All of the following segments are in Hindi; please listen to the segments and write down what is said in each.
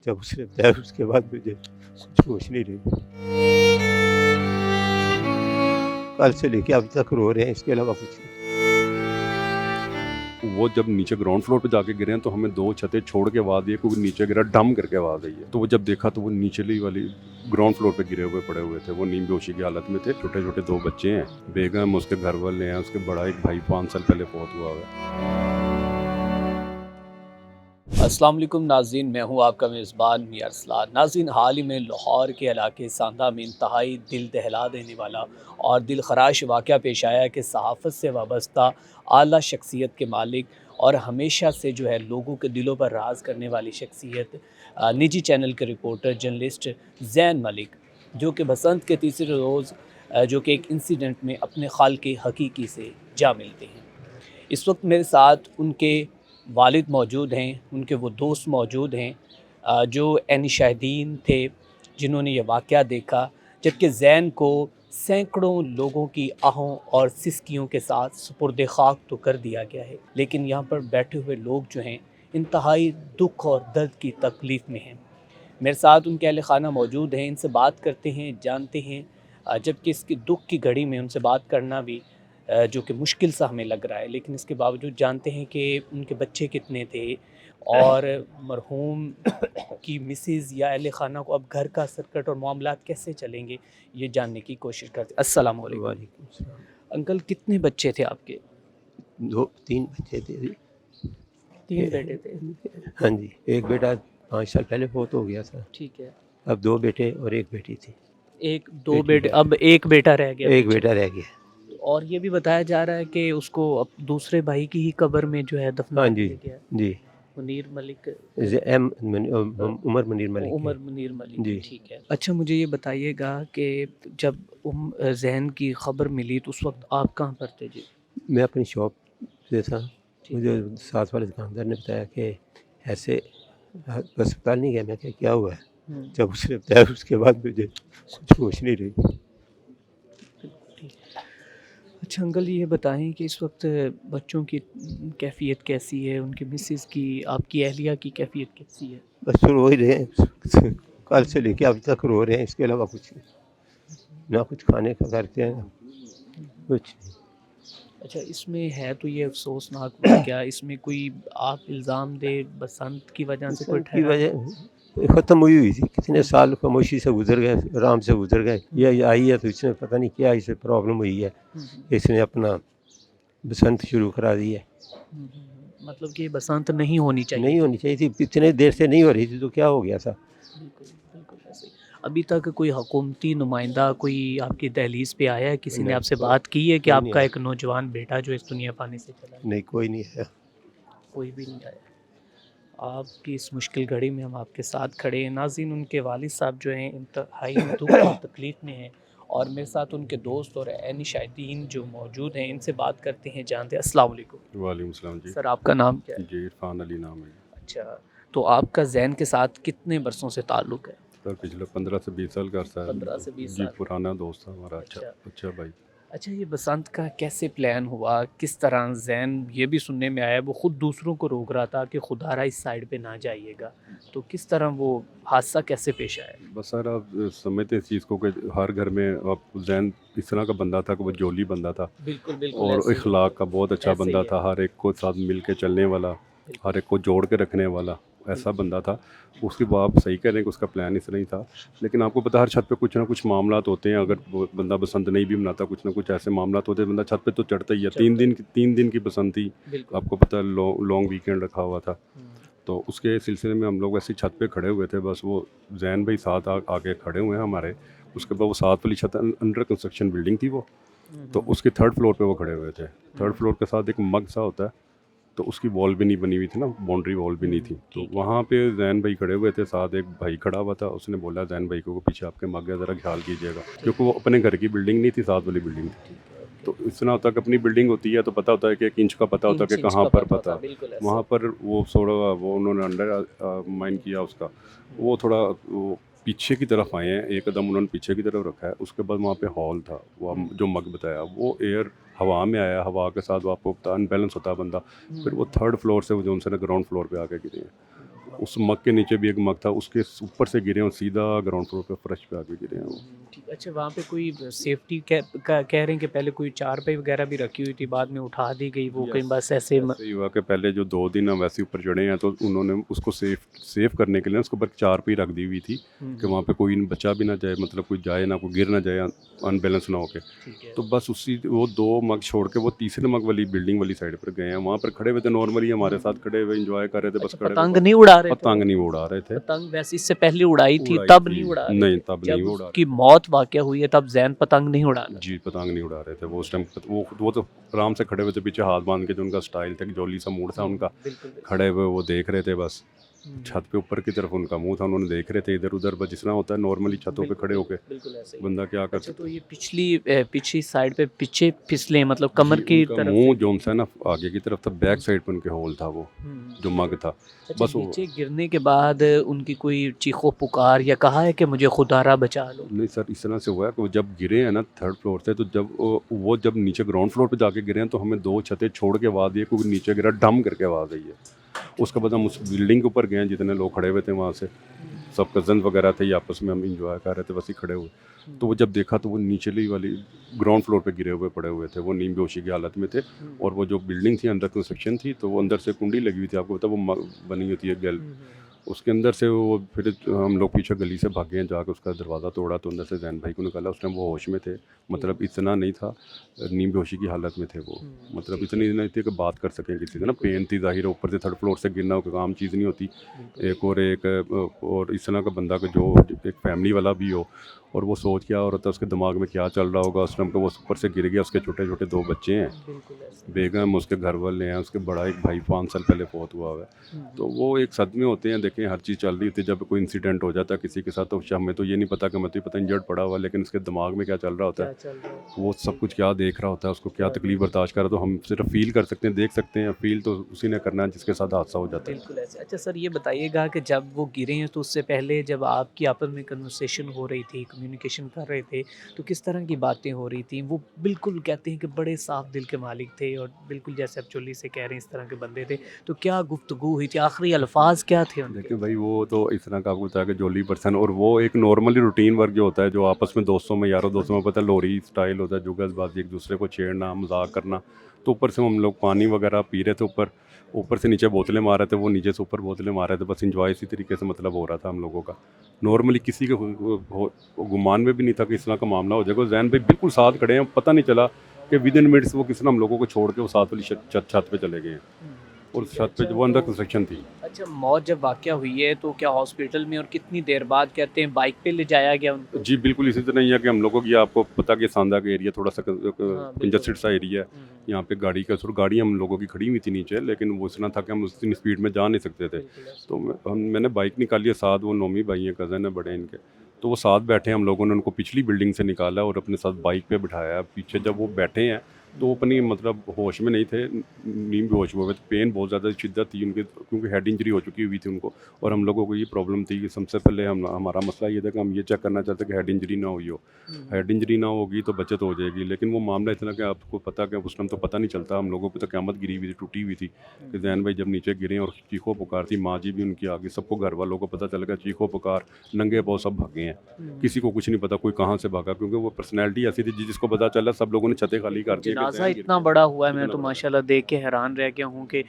जब उसने बताया उसके बाद मुझे कुछ होश नहीं रही। कल से लेके अभी तक रो रहे हैं, इसके अलावा कुछ नहीं। वो जब नीचे ग्राउंड फ्लोर पे जाके गिरे हैं तो हमें 2 छतें छोड़ के आवाज़ दी है, क्योंकि नीचे गिरा डम करके आवाज़ आई है। तो वो जब देखा तो वो नीचली वाली ग्राउंड फ्लोर पे गिरे हुए पड़े हुए थे। वो नीम बेहोशी की हालत में थे। छोटे छोटे 2 बच्चे हैं, बेगम उसके घर वाले हैं, उसके बड़ा एक भाई 5 साल पहले फौत हुआ है। अस्सलाम वालेकुम नाज़रीन, मैं हूं आपका मेज़बान मियां अरसलान। नाज़रीन, हाल ही में लाहौर के इलाके सांदा में इंतहाई दिल दहला देने वाला और दिल खराश वाक़या पेश आया कि सहाफ़त से वाबस्ता आला शख्सियत के मालिक और हमेशा से जो है लोगों के दिलों पर राज करने वाली शख्सियत निजी चैनल के रिपोर्टर जर्नलिस्ट ज़ैन मलिक, जो कि बसंत के तीसरे रोज़ जो कि एक इंसिडेंट में अपने खालिक़ हकीकी से जा मिलते हैं। इस वक्त मेरे साथ उनके वालिद मौजूद हैं, उनके वो दोस्त मौजूद हैं जो ऐनी शाहिदीन थे जिन्होंने ये वाक़या देखा, जबकि ज़ैन को सैकड़ों लोगों की आहों और सिसकियों के साथ सुपुर्द खाक तो कर दिया गया है, लेकिन यहाँ पर बैठे हुए लोग जो हैं इंतहाई दुख और दर्द की तकलीफ़ में हैं। मेरे साथ उनके अहल खाना मौजूद हैं, इनसे बात करते हैं, जानते हैं। जबकि इसकी दुख की घड़ी में उनसे बात करना भी जो कि मुश्किल सा हमें लग रहा है, लेकिन इसके बावजूद जानते हैं कि उनके बच्चे कितने थे और मरहूम की मिसेज़ या अहल खाना को अब घर का सर्कट और मामलात कैसे चलेंगे, ये जानने की कोशिश करते हैं। अस्सलाम वालेकुम। वालेकुम सलाम। अंकल, कितने बच्चे थे आपके? 2-3 बच्चे थे जी। 3 बेटे थे। हाँ जी, एक बेटा 5 साल पहले फौत हो गया था। ठीक है। अब 2 बेटे और 1 बेटी थी। 1-2 बेटी बेटे, है। अब 1 बेटा रह गया एक पीछे। बेटा रह गया। और ये भी बताया जा रहा है कि उसको अब दूसरे भाई की ही कब्र में जो है दफना हाँ जी, दिया गया है। जी। मुनीर मलिक, उमर मुनीर मलिक उमर है। मुनीर मलिक, जी। ठीक है। अच्छा, मुझे ये बताइएगा कि जब ज़ैन की खबर मिली तो उस वक्त आप कहाँ पर थे जी? मैं अपनी शॉप पे था। ठीक मुझे है। साथ वाले दुकानदार ने बताया कि ऐसे अस्पताल नहीं गया। मैं क्या क्या हुआ है? जब उसने बताया उसके बाद मुझे कुछ होश नहीं रही। बिल्कुल ठीक है। अच्छा अंकल, ये बताएं कि इस वक्त बच्चों की कैफियत कैसी है, उनकी मिसेस की, आपकी अहलिया की कैफियत कैसी है? बस रो ही रहे हैं। कल से लेके अभी तक रो रहे हैं, इसके अलावा कुछ नहीं। ना कुछ खाने का करते हैं, कुछ नहीं। अच्छा, इसमें है तो ये अफ़सोसनाक वाक़या, इसमें कोई आप इल्ज़ाम दे बसंत की वजह से कोई बसंत की ठहरा? वजह ख़त्म हुई थी। कितने साल खामोशी से गुजर गए, आराम से गुजर गए। ये आई है तो इसमें पता नहीं क्या इसे प्रॉब्लम हुई है। इसने अपना बसंत शुरू करा दी है। मतलब कि ये बसंत नहीं होनी चाहिए नहीं थी। होनी चाहिए थी, इतने देर से नहीं हो रही थी तो क्या हो गया था? बिल्कुल, बिल्कुल ऐसे ही। अभी तक कोई हुकूमती नुमाइंदा कोई आपकी दहलीज़ पे आया है? किसी ने नहीं, आपसे बात की है कि कोई नहीं आपका आया। एक नौजवान बेटा जो इस दुनिया पानी से चला है? नहीं, कोई नहीं आया। कोई भी नहीं आया। आपकी इस मुश्किल घड़ी में हम आपके साथ खड़े हैं। नाज़रीन, उनके वालिद साहब जो हैं इंतहाई दुख और तकलीफ़ में हैं और मेरे साथ उनके दोस्त और ऐनी शाहिदीन जो मौजूद हैं, इनसे बात करते हैं, जानते हैं। अस्सलाम वालेकुम। वालेकुम सलाम जी। सर, आपका नाम क्या है? जी, इरफान अली नाम है। अच्छा, तो आपका ज़ैन के साथ कितने बरसों से ताल्लुक़ है? सर पिछले 15 से 20 साल का अरसा है। 15 से 20 जी, साल। पुराना दोस्त था हमारा। अच्छा अच्छा। अच्छा भाई। अच्छा, ये बसंत का कैसे प्लान हुआ? किस तरह ज़ैन, ये भी सुनने में आया वो ख़ुद दूसरों को रोक रहा था कि खुदारा इस साइड पे ना जाइएगा, तो किस तरह वो हादसा कैसे पेश आया? बस सर आप समझते हैं इस चीज़ को कि हर घर में अब जैन इस तरह का बंदा था कि वो जोली बंदा था बिल्कुल, बिल्कुल और ऐसे ही है। इखलाक का बहुत अच्छा ऐसे ही बंदा है। था, हर एक को साथ मिल के चलने वाला, बिल्कुल। हर एक को जोड़ के रखने वाला, ऐसा बंदा था। उसकी बात आप सही कह रहे हैं कि उसका प्लान इस तरह ही था, लेकिन आपको पता है हर छत पे कुछ ना कुछ मामलात होते हैं। अगर वो बंदा बसंत नहीं भी मनाता, कुछ ना कुछ ऐसे मामलात होते हैं, बंदा छत पे तो चढ़ता ही है। 3 दिन की बसंत थी, बिल्कुल। आपको पता है लॉन्ग वीकेंड रखा हुआ था। तो उसके सिलसिले में हम लोग ऐसे छत पे खड़े हुए थे। बस वो जैन भाई साथ आके खड़े हुए हैं हमारे। उसके बाद वो साथ वाली छत अंडर कंस्ट्रक्शन बिल्डिंग थी वो, तो उसके 3rd फ्लोर पे वो खड़े हुए थे। 3rd फ्लोर के साथ एक मग सा होता है, तो उसकी वॉल भी नहीं बनी हुई थी ना, बाउंड्री वॉल भी नहीं थी। तो वहाँ पे जैन भाई खड़े हुए थे, साथ एक भाई खड़ा हुआ था। उसने बोला जैन भाई को पीछे आपके मग है, ज़रा ख्याल कीजिएगा, क्योंकि वो अपने घर की बिल्डिंग नहीं थी, साथ वाली बिल्डिंग थी। तो इतना होता है कि अपनी बिल्डिंग होती है तो पता होता है कि 1 इंच का पता होता है कि कहाँ पर पता। वहाँ पर वो थोड़ा वो उन्होंने अंडर माइन किया उसका, वो थोड़ा वो पीछे की तरफ आए हैं, एक कदम उन्होंने पीछे की तरफ रखा है। उसके बाद वहाँ पे हॉल था, वो जो मग बताया, वो एयर हवा में आया, हवा के साथ वो आपको पता अनबैलेंस होता है बंदा, फिर वो 3rd फ्लोर से वो जो उनसे ग्राउंड फ्लोर पे आके गिरे हैं। उस मग के नीचे भी एक मग था, उसके ऊपर से गिरे और सीधा ग्राउंड फ्लोर पे फर्श पे आके गिरे हैं वो। ठीक। अच्छा, वहाँ पे कोई सेफ्टी कह रहे हैं कि पहले कोई चारपाई वगैरह भी रखी हुई थी, बाद में उठा दी गई वो कहीं, बस ऐसे ऐसे ही हुआ कि पहले जो 2 दिन हम वैसे ऊपर चढ़े हैं तो उन्होंने उसको सेफ करने के लिए उसके ऊपर चारपाई रख दी हुई थी कि वहाँ पे कोई बचा भी ना जाए, मतलब कोई जाए ना, कोई गिर ना जाए अनबैलेंस ना होके। ठीक है। तो बस उसी वो 2 मग छोड़ के वो तीसरे मग वाली बिल्डिंग वाली साइड पर गए हैं, वहाँ पर खड़े हुए थे नॉर्मली हमारे साथ खड़े हुए एंजॉय कर रहे थे, बस अच्छा, खड़े पतंग हुए नहीं उड़ा रहे थे? पतंग नहीं उड़ा रहे थे। पतंग वैसे इससे पहले उड़ाई थी, उड़ाई तब थी। नहीं उड़ा रहे नहीं, थे? तब जब नहीं उड़ा उसकी मौत वाक़या हुई है तब जैन पतंग नहीं उड़ा रहा? जी, पतंग नहीं उड़ा रहे थे वो उस टाइम। वो तो आराम से खड़े हुए थे, पीछे हाथ बांध के, जो उनका स्टाइल था, जोली सा मूड था उनका, बिल्कुल। खड़े हुए वो देख रहे थे बस। छत पे ऊपर की तरफ उनका मुंह था, उन्होंने देख रहे थे इधर उधर, बस जितना होता है नॉर्मली छतों पे खड़े होके बिल्कुल ऐसे ही। बंदा क्या कर अच्छा, सकता तो ये पिछली साइड पे पीछे फिसले, मतलब कमर जी, की उनका तरफ मुंह से? जो सा ना आगे की तरफ था, बैक साइड पे उनके होल था वो, जो मग था। अच्छा, बस वो नीचे गिरने के बाद उनकी कोई चीखो पुकार या कहा है कि मुझे खुदारा बचा लो? नहीं सर, इस तरह से हुआ है कि वो जब गिरे हैं ना 3rd फ्लोर से, तो जब वो जब नीचे ग्राउंड फ्लोर पे जाके गिरे हैं तो हमें 2 छतें छोड़ के आवाज़ दी है, क्योंकि नीचे गिरा डम करके आवाज़ आई है। उसके बाद हम उस बिल्डिंग के ऊपर गए हैं, जितने लोग खड़े हुए थे वहाँ से, सब कज़न वगैरह थे, आपस में हम इंजॉय कर रहे थे बस ही खड़े हुए। तो वो जब देखा तो वो नीचली वाली ग्राउंड फ्लोर पे गिरे हुए पड़े हुए थे, वो नीम बेहोशी की हालत में थे। और वो जो बिल्डिंग थी अंदर कंस्ट्रक्शन थी, तो वो अंदर से कुंडी लगी हुई थी, आपको पता वो बनी होती है गैल, उसके अंदर से वो फिर हम लोग पीछे गली से भागे हैं, जाकर उसका दरवाज़ा तोड़ा तो अंदर से जैन भाई को निकाला। उस टाइम वो होश में थे, मतलब इतना नहीं था, नीम बेहोशी की हालत में थे वो, मतलब इतनी नहीं थी कि बात कर सकें किसी से ना, पेन थी जाहिर है, ऊपर से 3rd फ्लोर से गिरना कोई आम चीज़ नहीं होती। और इस तरह का बंदा का जो एक फैमिली वाला भी हो, और वो सोच क्या हो रहा था, उसके दिमाग में क्या चल रहा होगा उस टाइम पे, वो ऊपर से गिर गया, उसके छोटे छोटे 2 बच्चे हैं, बिल्कुल ऐसे। बेगम, उसके घर वाले हैं, उसके बड़ा एक भाई 5 साल पहले फौत हुआ हुआ है। तो वो एक सदमे होते हैं, देखें हर चीज़ चल रही होती है, जब कोई इंसिडेंट हो जाता है किसी के साथ तो हमें तो ये नहीं पता कि मैं तो पता इंजर्ड पड़ा हुआ है, लेकिन उसके दिमाग में क्या चल रहा होता क्या है, चल रहा है? वो सब कुछ क्या देख रहा होता है, उसको क्या तकलीफ बर्दाश्त कर रहा है, तो हम सिर्फ फील कर सकते हैं, देख सकते हैं। फील तो उसी ने करना है जिसके साथ हादसा हो जाता है। बिल्कुल ऐसे। अच्छा सर, ये बताइएगा कि जब वो गिरे हैं तो उससे पहले जब आपकी आपस में कन्वर्सेशन हो रही थी, कम्युनिकेशन कर रहे थे, तो किस तरह की बातें हो रही थी? वो बिल्कुल कहते हैं कि बड़े साफ दिल के मालिक थे और बिल्कुल जैसे आप चोली से कह रहे हैं इस तरह के बंदे थे, तो क्या गुफ्तगू हुई थी? आखिरी अल्फाज क्या थे उनके? देखिए भाई, वो तो इस तरह का आपको बताया कि जोली पर्सन, और वो एक नॉर्मली रूटीन वर्क जो होता है, जो आपस में दोस्तों में, यारों दोस्तों में, पता है लोरी स्टाइल होता है, जुगलबाजी, एक दूसरे को छेड़ना, मजाक करना। तो ऊपर से हम लोग पानी वगैरह पी रहे थे, ऊपर से नीचे बोतलें मार रहे थे, वो नीचे से ऊपर बोतलें मार रहे थे, बस इंजॉय इसी तरीके से मतलब हो रहा था हम लोगों का। नॉर्मली किसी के गुमान में भी नहीं था कि इस तरह का मामला हो जाएगा। जैन भाई बिल्कुल साथ खड़े हैं, पता नहीं चला कि विद इन मिनट्स वो किसी ने हम लोगों को छोड़ के वो साथ वाली छत पे चले गए हैं, और ठीक है। छत पे अच्छा, वो अंदर तो कंस्ट्रक्शन थी। अच्छा, मौत जब वाक़या हुई है तो क्या हॉस्पिटल में, और कितनी देर बाद कहते हैं बाइक पे ले जाया गया उनको? जी बिल्कुल, इसी तरह ही है कि हम लोगों की, आपको पता कि सांदा का एरिया थोड़ा सा बिल्कुल। कंजस्टेड सा एरिया है। यहाँ पे गाड़ी का गाड़ी हम लोगों की खड़ी हुई थी नीचे, लेकिन वो इतना था कि हम उतनी स्पीड में जा नहीं सकते थे। बिल्कुल ऐसे। तो मैंने बाइक निकाली है, साथ वो नोमी भाई हैं, कज़न है बड़े इनके, तो वो साथ बैठे हैं, हम लोगों ने उनको पिछली बिल्डिंग से निकाला और अपने साथ बाइक पे बिठाया। पीछे जब वो बैठे हैं तो वो अपनी मतलब होश में नहीं थे, नींद बेहोश हुए थे, पेन बहुत ज़्यादा शिद्दत थी उनके, क्योंकि हेड इंजरी हो चुकी हुई थी उनको। और हम लोगों को ये प्रॉब्लम थी कि सबसे पहले हमारा मसला ये था कि हम ये चेक करना चाहते कि हेड इंजरी ना हुई हो। हेड इंजरी ना होगी तो बचत हो जाएगी, लेकिन वो मामला इतना कि आपको पता कि उस टाइम तो पता नहीं चलता, हम लोगों पे तो क़यामत गिरी हुई थी, टूटी हुई थी कि जैन भाई जब नीचे गिरे और चीखो पुकार थी, माँ जी भी उनकी आ गई, सबको घर वालों को पता चल गया, चीखो पुकार, नंगे पाँव सब भागे हैं, किसी को कुछ नहीं पता कोई कहाँ से भागा, क्योंकि वो पर्सनैलिटी ऐसी थी जिसको पता चला सब लोगों ने छतें खाली कर दी। जनाजा इतना बड़ा हुआ है, मैं तो माशाल्लाह देख के हैरान रह गया हूँ कि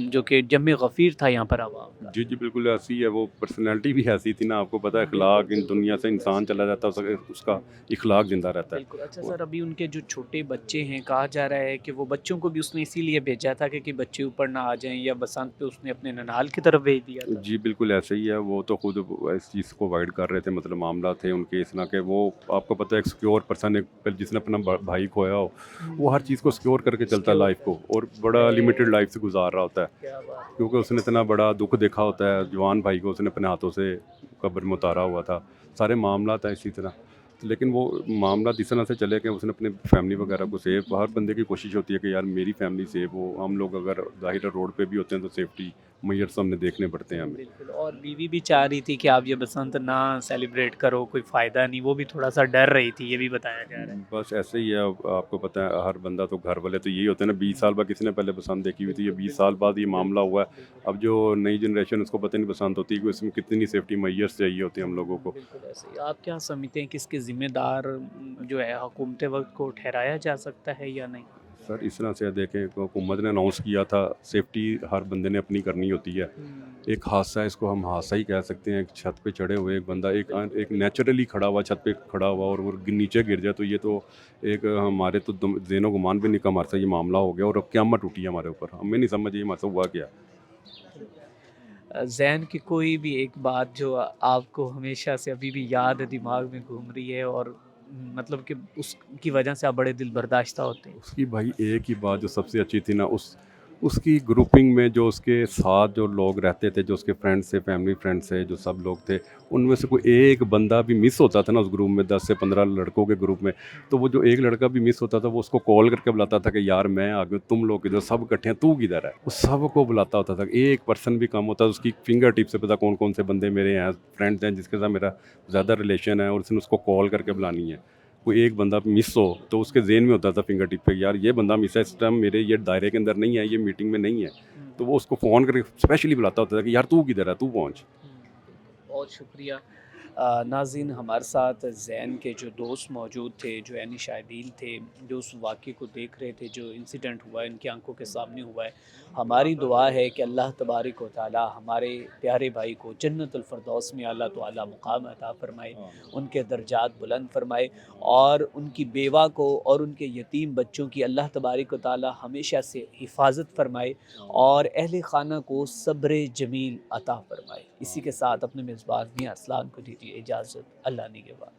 जो कि जम्मे गफ़ीर था यहाँ पर आवाम का। जी जी बिल्कुल ऐसी है, वो पर्सनैलिटी भी ऐसी थी ना, आपको पता है अखलाक, इन दुनिया से इंसान चला जाता है उसका इखलाक जिंदा रहता है। बिल्कुल। अच्छा सर, अभी उनके जो छोटे बच्चे हैं, कहा जा रहा है कि वो बच्चों को भी उसने इसीलिए भेजा था कि बच्चे ऊपर ना आ जाएं, या बसंत पे उसने अपने ननाल की तरफ भेज दिया था? जी बिल्कुल ऐसे ही है, वो तो खुद इस चीज़ को अवॉइड कर रहे थे, मतलब मामला थे उनके इस तरह के, वो आपको पता है एक सिक्योर पर्सन, एक जिसने अपना भाई खोया हो, वो हर चीज़ को सिक्योर करके चलता है लाइफ को, और बड़ा लिमिटेड लाइफ से गुजार रहा होता है, क्या बात। क्योंकि उसने इतना बड़ा दुख देखा होता है। जवान भाई को उसने अपने हाथों से कब्र में उतारा हुआ था, सारे मामला था इसी तरह। लेकिन वो मामला इस तरह से चले कि उसने अपने फैमिली वगैरह को सेफ, हर बंदे की कोशिश होती है कि यार मेरी फैमिली सेफ हो। हम लोग अगर ज़ाहिर रोड पे भी होते हैं तो सेफ्टी मैयर सामने देखने पड़ते हैं हमें। बिल्कुल। और बीवी भी चाह रही थी कि आप ये बसंत ना सेलिब्रेट करो, कोई फ़ायदा नहीं, वो भी थोड़ा सा डर रही थी, ये भी बताया जा रहा है। बस ऐसे ही है, अब आपको पता है हर बंदा तो घर वाले तो यही होते हैं ना, 20 साल बाद किसी ने पहले बसंत देखी हुई थी, ये 20 साल बाद ये मामला हुआ है। अब जो नई जनरेशन उसको पता नहीं बसंत होती कि इसमें कितनी सेफ्टी मैयर्स चाहिए होती है हम लोगों को। बिल्कुल ऐसे ही। आप क्या समझते हैं कि इसके ज़िम्मेदार जो है हुकूमत वक़्त को ठहराया जा सकता है या नहीं? सर इस तरह से देखें, हुकूमत ने अनाउंस किया था, सेफ्टी हर बंदे ने अपनी करनी होती है। एक हादसा है, इसको हम हादसा ही कह सकते हैं। एक छत पे चढ़े हुए एक बंदा एक नेचुरली खड़ा हुआ, छत पे खड़ा हुआ और वो नीचे गिर जाए, तो ये तो एक हमारे तो ज़ेनो गुमान भी नहीं कम हमारे साथ ये मामला हो गया और अब क़यामत टूटी है हमारे ऊपर। हमें नहीं समझ ये हमारे साथ हुआ क्या। ज़हन की कोई भी एक बात जो आपको हमेशा से अभी भी याद है, दिमाग में घूम रही है और मतलब कि उसकी वजह से आप बड़े दिल बर्दाश्ता होते हैं? उसकी भाई एक ही बात जो सबसे अच्छी थी ना, उसकी ग्रुपिंग में जो उसके साथ जो लोग रहते थे, जो उसके फ्रेंड्स थे, फैमिली फ्रेंड्स थे, जो सब लोग थे, उनमें से कोई एक बंदा भी मिस होता था ना उस ग्रुप में, 10 से 15 लड़कों के ग्रुप में, तो वो जो एक लड़का भी मिस होता था वो उसको कॉल करके बुलाता था कि यार मैं आ गया, तुम लोग किधर, सब इकट्ठे हैं, तू किधर है। वो सबको बुलाता होता था, एक पर्सन भी कम होता, उसकी फिंगर टिप से पता कौन कौन से बंदे मेरे हैं, फ्रेंड्स हैं जिसके साथ मेरा ज़्यादा रिलेशन है और उसने उसको कॉल करके बुलानी है। कोई एक बंदा मिस हो तो उसके ज़हन में होता था फिंगर टिप पे, यार ये बंदा मिस है, इस टाइम मेरे ये दायरे के अंदर नहीं है, ये मीटिंग में नहीं है, तो वो उसको फ़ोन करके स्पेशली बुलाता होता था कि यार तू किधर है, तू पहुँच। बहुत शुक्रिया। नाज़रीन, हमारे साथ ज़ैन के जो दोस्त मौजूद थे, जो यानी शाहिदीन थे, जो उस वाक़े को देख रहे थे, जो इंसिडेंट हुआ है इनकी आंखों के सामने हुआ है। हमारी दुआ है कि अल्लाह तबारक व तआला हमारे प्यारे भाई को जन्नतुल फ़िरदौस में अल्लाह ताला मुक़ाम अता फ़रमाए, उनके दर्जात बुलंद फ़रमाए और उनकी बेवा को और उनके यतीम बच्चों की अल्लाह तबारक व तआला हमेशा से हिफ़ाज़त फ़रमाए और अहले ख़ाना को सब्र जमील अता फ़रमाए। इसी के साथ अपने मेज़बान मियां अरसलान को दीजिए इजाज़त। अल्लाह निगहबान।